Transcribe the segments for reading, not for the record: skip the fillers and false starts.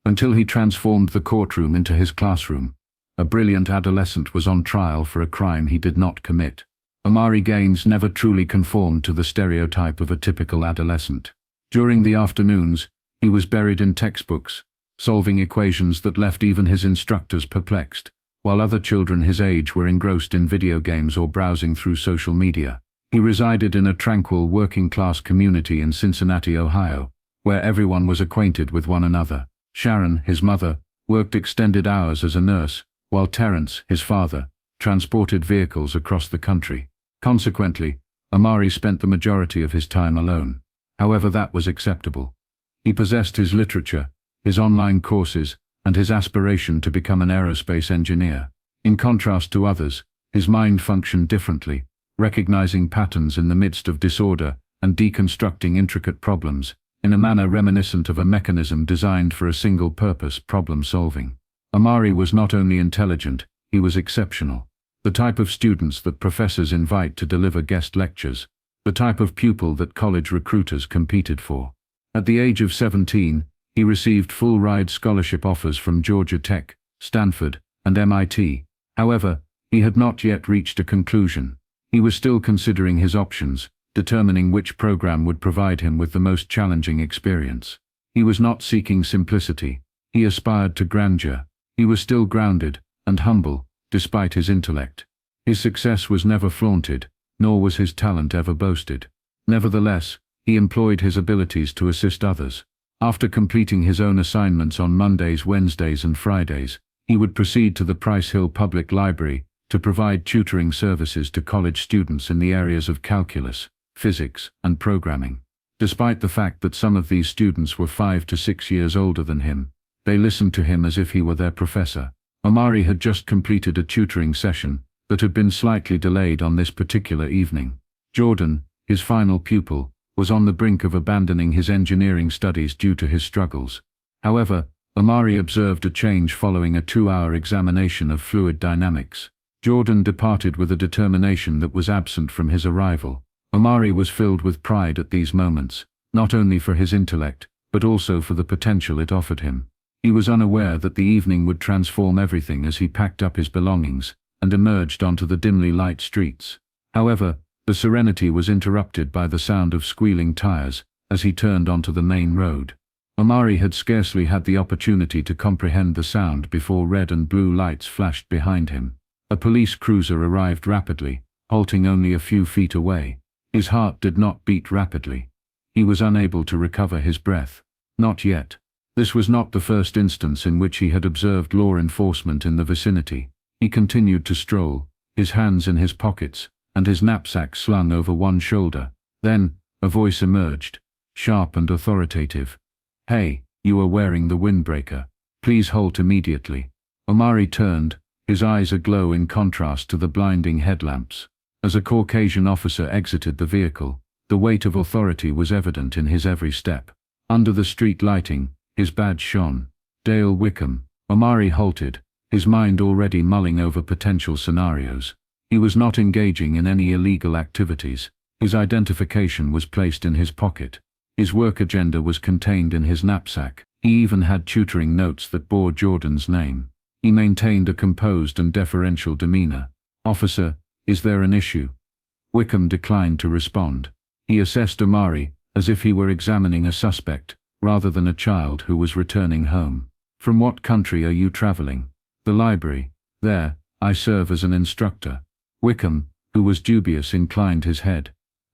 until he transformed the courtroom into his classroom. A brilliant adolescent was on trial for a crime he did not commit. Omari Ganes never truly conformed to the stereotype of a typical adolescent. During the afternoons, he was buried in textbooks, solving equations that left even his instructors perplexed, while other children his age were engrossed in video games or browsing through social media. He resided in a tranquil working-class community in Cincinnati, Ohio, where everyone was acquainted with one another. Sharon, his mother, worked extended hours as a nurse, while Terence, his father, transported vehicles across the country. Consequently, Omari spent the majority of his time alone. However, that was acceptable. He possessed his literature, his online courses, and his aspiration to become an aerospace engineer. In contrast to others, his mind functioned differently, recognizing patterns in the midst of disorder and deconstructing intricate problems, in a manner reminiscent of a mechanism designed for a single purpose: problem-solving. Omari was not only intelligent, he was exceptional. The type of students that professors invite to deliver guest lectures, the type of pupil that college recruiters competed for. At the age of 17, he received full-ride scholarship offers from Georgia Tech, Stanford, and MIT. However, he had not yet reached a conclusion. He was still considering his options, determining which program would provide him with the most challenging experience. He was not seeking simplicity. He aspired to grandeur. He was still grounded and humble, despite his intellect. His success was never flaunted, nor was his talent ever boasted. Nevertheless, he employed his abilities to assist others. After completing his own assignments on Mondays, Wednesdays, and Fridays, he would proceed to the Price Hill Public Library to provide tutoring services to college students in the areas of calculus, physics, and programming. Despite the fact that some of these students were 5 to 6 years older than him, they listened to him as if he were their professor. Omari had just completed a tutoring session that had been slightly delayed on this particular evening. Jordan, his final pupil, was on the brink of abandoning his engineering studies due to his struggles. However, Omari observed a change following a 2-hour examination of fluid dynamics. Jordan departed with a determination that was absent from his arrival. Omari was filled with pride at these moments, not only for his intellect, but also for the potential it offered him. He was unaware that the evening would transform everything as he packed up his belongings and emerged onto the dimly lit streets. However, the serenity was interrupted by the sound of squealing tires as he turned onto the main road. Omari had scarcely had the opportunity to comprehend the sound before red and blue lights flashed behind him. A police cruiser arrived rapidly, halting only a few feet away. His heart did not beat rapidly. He was unable to recover his breath. Not yet. This was not the first instance in which he had observed law enforcement in the vicinity. He continued to stroll, his hands in his pockets, and his knapsack slung over one shoulder. Then, a voice emerged, sharp and authoritative. "Hey, you are wearing the windbreaker. Please halt immediately." Omari turned, his eyes aglow in contrast to the blinding headlamps. As a Caucasian officer exited the vehicle, the weight of authority was evident in his every step. Under the street lighting, his badge shone. Dale Wickham. Omari halted, his mind already mulling over potential scenarios. He was not engaging in any illegal activities. His identification was placed in his pocket. His work agenda was contained in his knapsack. He even had tutoring notes that bore Jordan's name. He maintained a composed and deferential demeanor. "Officer, is there an issue?" Wickham declined to respond. He assessed Omari as if he were examining a suspect, rather than a child who was returning home. "From what country are you traveling?" "The library. There, I serve as an instructor." Wickham, who was dubious, inclined his head.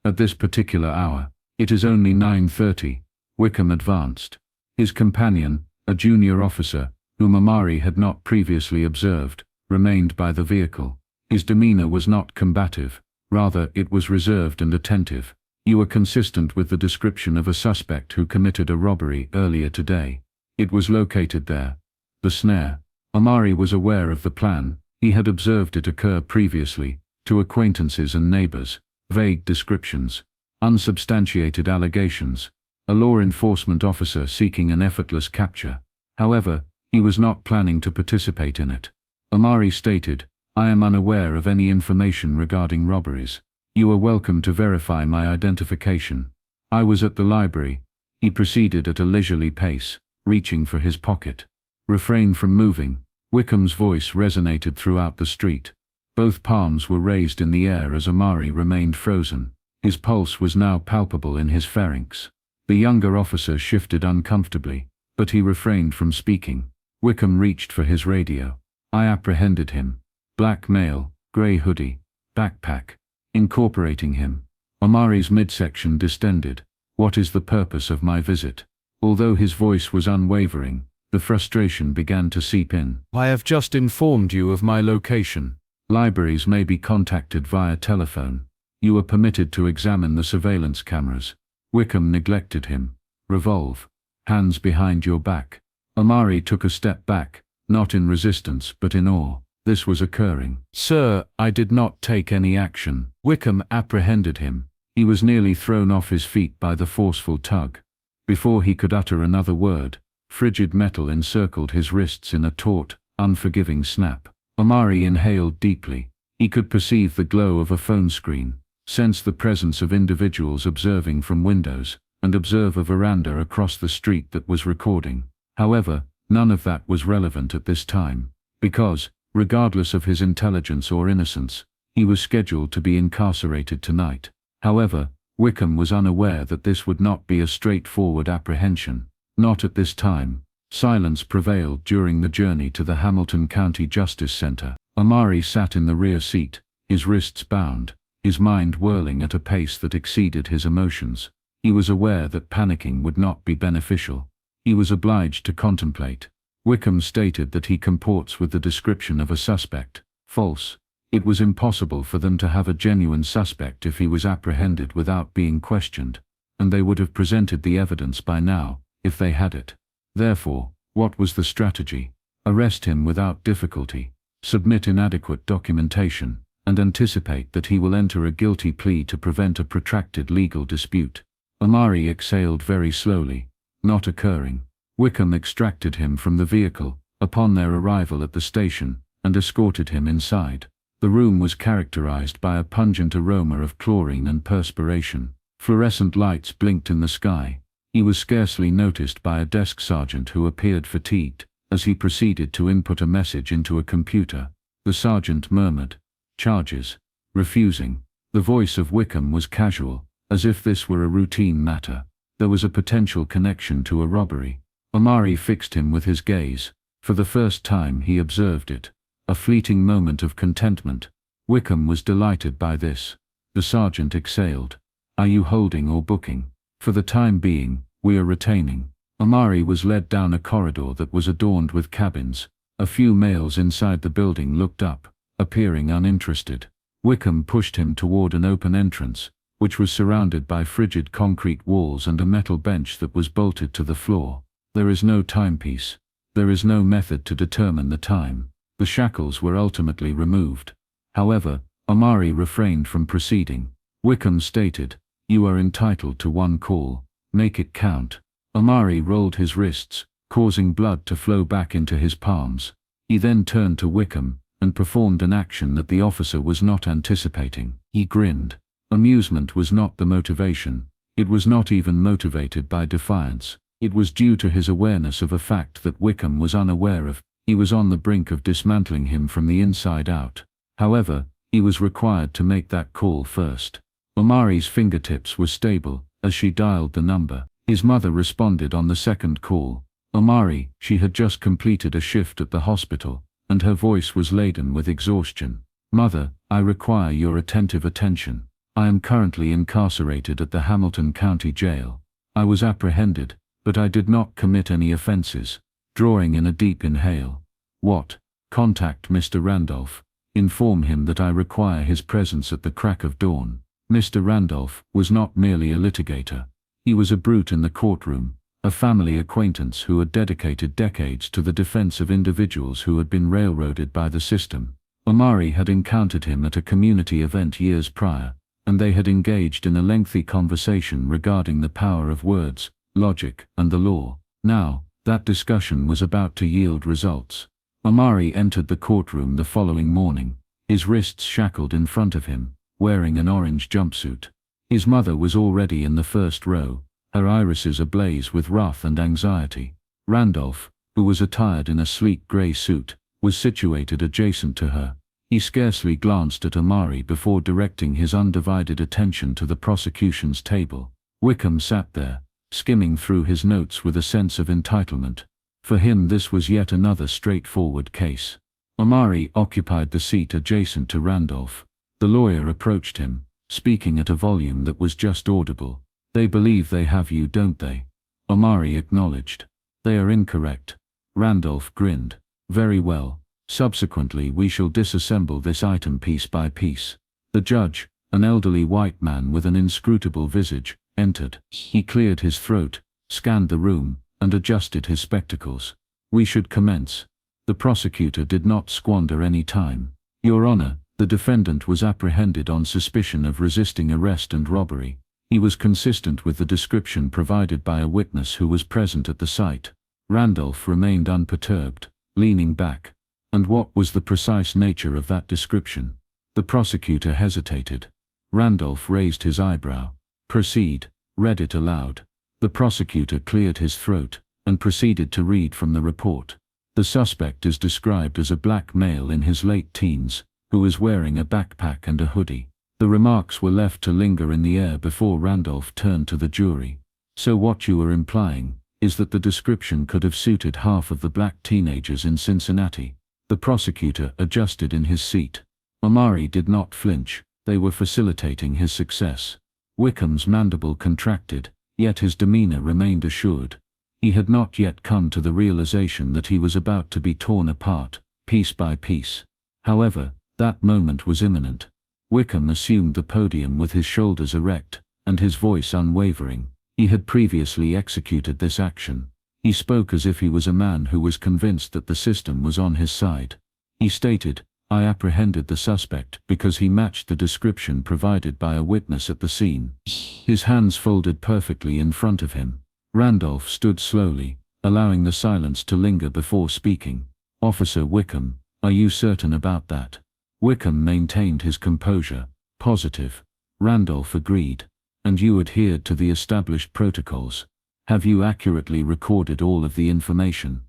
"At this particular hour, it is only 9:30. Wickham advanced. His companion, a junior officer, whom Omari had not previously observed, remained by the vehicle. His demeanor was not combative, rather it was reserved and attentive. "You are consistent with the description of a suspect who committed a robbery earlier today. It was located there." The snare. Omari was aware of the plan. He had observed it occur previously, to acquaintances and neighbors. Vague descriptions. Unsubstantiated allegations. A law enforcement officer seeking an effortless capture. However, he was not planning to participate in it. Omari stated, "I am unaware of any information regarding robberies. You are welcome to verify my identification. I was at the library." He proceeded at a leisurely pace, reaching for his pocket. "Refrain from moving." Wickham's voice resonated throughout the street. Both palms were raised in the air as Omari remained frozen. His pulse was now palpable in his pharynx. The younger officer shifted uncomfortably, but he refrained from speaking. Wickham reached for his radio. "I apprehended him. Black male, grey hoodie, backpack." Incorporating him. Omari's midsection distended. "What is the purpose of my visit?" Although his voice was unwavering, the frustration began to seep in. "I have just informed you of my location. Libraries may be contacted via telephone. You are permitted to examine the surveillance cameras." Wickham neglected him. "Revolve. Hands behind your back." Omari took a step back, not in resistance but in awe. This was occurring. "Sir, I did not take any action." Wickham apprehended him. He was nearly thrown off his feet by the forceful tug. Before he could utter another word, frigid metal encircled his wrists in a taut, unforgiving snap. Omari inhaled deeply. He could perceive the glow of a phone screen, sense the presence of individuals observing from windows, and observe a veranda across the street that was recording. However, none of that was relevant at this time, because, regardless of his intelligence or innocence, he was scheduled to be incarcerated tonight. However, Wickham was unaware that this would not be a straightforward apprehension. Not at this time. Silence prevailed during the journey to the Hamilton County Justice Center. Omari sat in the rear seat, his wrists bound, his mind whirling at a pace that exceeded his emotions. He was aware that panicking would not be beneficial. He was obliged to contemplate. Wickham stated that he comports with the description of a suspect. False. It was impossible for them to have a genuine suspect if he was apprehended without being questioned, and they would have presented the evidence by now, if they had it. Therefore, what was the strategy? Arrest him without difficulty, submit inadequate documentation, and anticipate that he will enter a guilty plea to prevent a protracted legal dispute. Omari exhaled very slowly. Not occurring. Wickham extracted him from the vehicle, upon their arrival at the station, and escorted him inside. The room was characterized by a pungent aroma of chlorine and perspiration. Fluorescent lights blinked in the sky. He was scarcely noticed by a desk sergeant who appeared fatigued, as he proceeded to input a message into a computer. The sergeant murmured, "Charges." Refusing. The voice of Wickham was casual, as if this were a routine matter. There was a potential connection to a robbery. Omari fixed him with his gaze. For the first time he observed it. A fleeting moment of contentment. Wickham was delighted by this. The sergeant exhaled. "Are you holding or booking?" "For the time being, we are retaining." Omari was led down a corridor that was adorned with cabins. A few males inside the building looked up, appearing uninterested. Wickham pushed him toward an open entrance, which was surrounded by frigid concrete walls and a metal bench that was bolted to the floor. There is no timepiece. There is no method to determine the time. The shackles were ultimately removed. However, Omari refrained from proceeding. Wickham stated, "You are entitled to one call. Make it count." Omari rolled his wrists, causing blood to flow back into his palms. He then turned to Wickham, and performed an action that the officer was not anticipating. He grinned. Amusement was not the motivation. It was not even motivated by defiance. It was due to his awareness of a fact that Wickham was unaware of. He was on the brink of dismantling him from the inside out. However, he was required to make that call first. Omari's fingertips were stable as she dialed the number. His mother responded on the second call. Omari, she had just completed a shift at the hospital, and her voice was laden with exhaustion. "Mother, I require your attentive attention. I am currently incarcerated at the Hamilton County Jail. I was apprehended, but I did not commit any offenses." Drawing in a deep inhale. "What? Contact Mr. Randolph. Inform him that I require his presence at the crack of dawn." Mr. Randolph was not merely a litigator. He was a brute in the courtroom, a family acquaintance who had dedicated decades to the defense of individuals who had been railroaded by the system. Omari had encountered him at a community event years prior, and they had engaged in a lengthy conversation regarding the power of words, logic, and the law. Now, that discussion was about to yield results. Omari entered the courtroom the following morning, his wrists shackled in front of him, wearing an orange jumpsuit. His mother was already in the first row, her irises ablaze with wrath and anxiety. Randolph, who was attired in a sleek grey suit, was situated adjacent to her. He scarcely glanced at Omari before directing his undivided attention to the prosecution's table. Wickham sat there, skimming through his notes with a sense of entitlement. For him this was yet another straightforward case. Omari occupied the seat adjacent to Randolph. The lawyer approached him, speaking at a volume that was just audible. "They believe they have you, don't they?" Omari acknowledged. "They are incorrect." Randolph grinned. "Very well. Subsequently we shall disassemble this item piece by piece." The judge, an elderly white man with an inscrutable visage, entered. He cleared his throat, scanned the room, and adjusted his spectacles. "We should commence." The prosecutor did not squander any time. "Your Honor, the defendant was apprehended on suspicion of resisting arrest and robbery. He was consistent with the description provided by a witness who was present at the site." Randolph remained unperturbed, leaning back. "And what was the precise nature of that description?" The prosecutor hesitated. Randolph raised his eyebrow. "Proceed," read it aloud. The prosecutor cleared his throat, and proceeded to read from the report. "The suspect is described as a black male in his late teens, who is wearing a backpack and a hoodie." The remarks were left to linger in the air before Randolph turned to the jury. "So what you are implying is that the description could have suited half of the black teenagers in Cincinnati." The prosecutor adjusted in his seat. Omari did not flinch. They were facilitating his success. Wickham's mandible contracted, yet his demeanor remained assured. He had not yet come to the realization that he was about to be torn apart, piece by piece. However, that moment was imminent. Wickham assumed the podium with his shoulders erect, and his voice unwavering. He had previously executed this action. He spoke as if he was a man who was convinced that the system was on his side. He stated, "I apprehended the suspect because he matched the description provided by a witness at the scene." His hands folded perfectly in front of him. Randolph stood slowly, allowing the silence to linger before speaking. "Officer Wickham, are you certain about that?" Wickham maintained his composure. "Positive." Randolph agreed. "And you adhered to the established protocols? Have you accurately recorded all of the information?"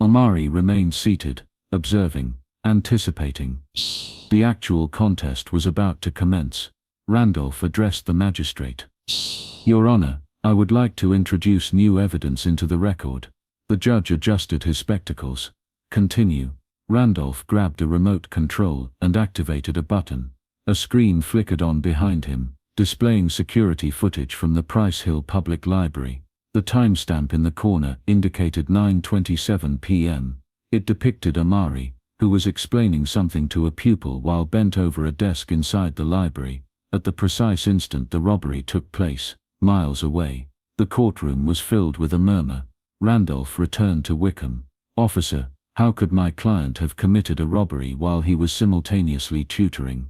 Omari remained seated, observing, anticipating. The actual contest was about to commence. Randolph addressed the magistrate. "Your Honor, I would like to introduce new evidence into the record." The judge adjusted his spectacles. "Continue." Randolph grabbed a remote control and activated a button. A screen flickered on behind him, displaying security footage from the Price Hill Public Library. The timestamp in the corner indicated 9:27 p.m. It depicted Omari, who was explaining something to a pupil while bent over a desk inside the library, at the precise instant the robbery took place, miles away. The courtroom was filled with a murmur. Randolph returned to Wickham. "Officer, how could my client have committed a robbery while he was simultaneously tutoring?"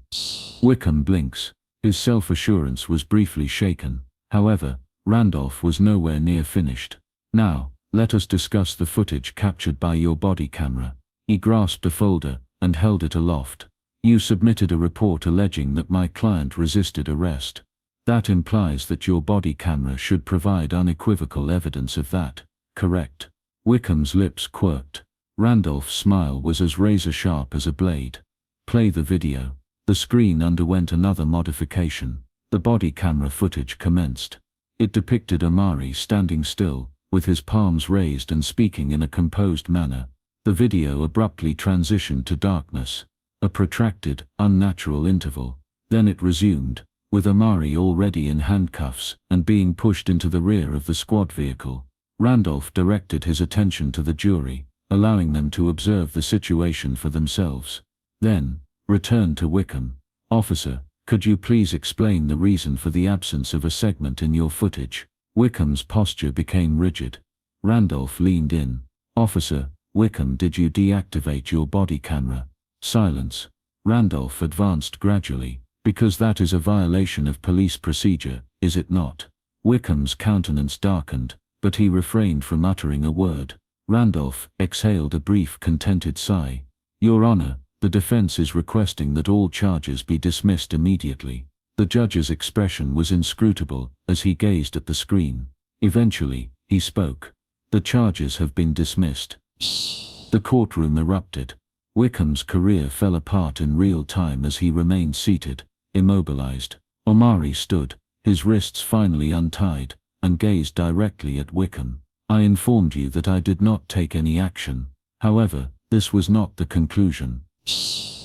Wickham blinks. His self-assurance was briefly shaken. However, Randolph was nowhere near finished. "Now, let us discuss the footage captured by your body camera." He grasped a folder and held it aloft. "You submitted a report alleging that my client resisted arrest. That implies that your body camera should provide unequivocal evidence of that, correct?" Wickham's lips quirked. Randolph's smile was as razor-sharp as a blade. "Play the video." The screen underwent another modification. The body camera footage commenced. It depicted Omari standing still, with his palms raised and speaking in a composed manner. The video abruptly transitioned to darkness. A protracted, unnatural interval. Then it resumed, with Omari already in handcuffs and being pushed into the rear of the squad vehicle. Randolph directed his attention to the jury, allowing them to observe the situation for themselves. Then, returned to Wickham. "Officer, could you please explain the reason for the absence of a segment in your footage?" Wickham's posture became rigid. Randolph leaned in. "Officer Wickham, did you deactivate your body camera?" Silence. Randolph advanced gradually. "Because that is a violation of police procedure, is it not?" Wickham's countenance darkened, but he refrained from uttering a word. Randolph exhaled a brief contented sigh. "Your Honor, the defense is requesting that all charges be dismissed immediately." The judge's expression was inscrutable as he gazed at the screen. Eventually, he spoke. The charges have been dismissed. The courtroom erupted. Wickham's career fell apart in real time as he remained seated, immobilized. Omari stood, his wrists finally untied, and gazed directly at Wickham. "I informed you that I did not take any action. However, this was not the conclusion."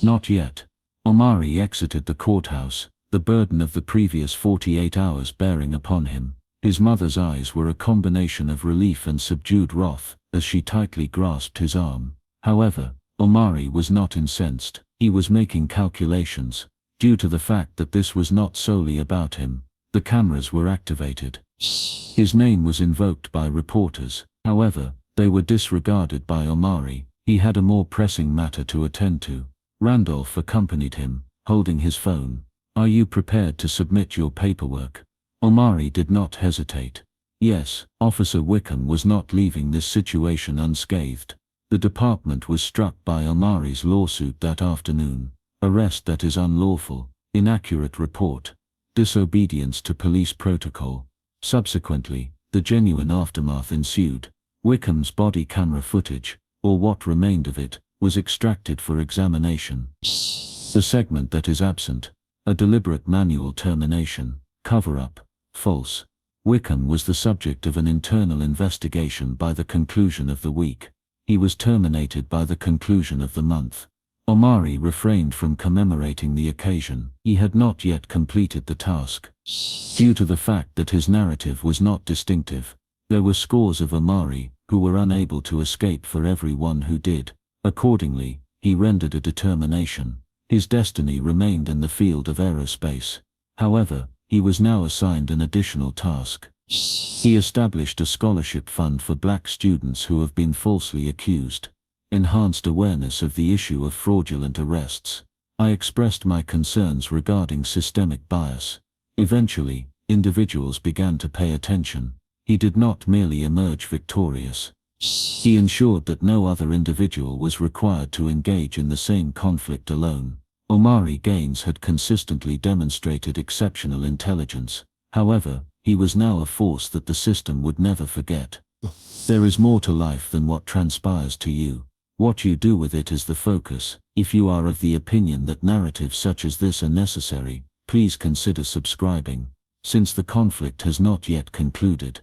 Not yet. Omari exited the courthouse, the burden of the previous 48 hours bearing upon him. His mother's eyes were a combination of relief and subdued wrath as she tightly grasped his arm. However, Omari was not incensed. He was making calculations. Due to the fact that this was not solely about him, the cameras were activated. His name was invoked by reporters. However, they were disregarded by Omari. He had a more pressing matter to attend to. Randolph accompanied him, holding his phone. "Are you prepared to submit your paperwork?" Omari did not hesitate. Yes, Officer Wickham was not leaving this situation unscathed. The department was struck by Omari's lawsuit that afternoon. Arrest that is unlawful, inaccurate report, disobedience to police protocol. Subsequently, the genuine aftermath ensued. Wickham's body camera footage, or what remained of it, was extracted for examination. The segment that is absent, a deliberate manual termination, cover-up, false. Wickham was the subject of an internal investigation by the conclusion of the week. He was terminated by the conclusion of the month. Omari refrained from commemorating the occasion. He had not yet completed the task. Due to the fact that his narrative was not distinctive, there were scores of Omari who were unable to escape for every one who did. Accordingly, he rendered a determination. His destiny remained in the field of aerospace. However, he was now assigned an additional task. He established a scholarship fund for black students who have been falsely accused. Enhanced awareness of the issue of fraudulent arrests. I expressed my concerns regarding systemic bias. Eventually, individuals began to pay attention. He did not merely emerge victorious. He ensured that no other individual was required to engage in the same conflict alone. Omari Ganes had consistently demonstrated exceptional intelligence. However, he was now a force that the system would never forget. There is more to life than what transpires to you. What you do with it is the focus. If you are of the opinion that narratives such as this are necessary, please consider subscribing. Since the conflict has not yet concluded,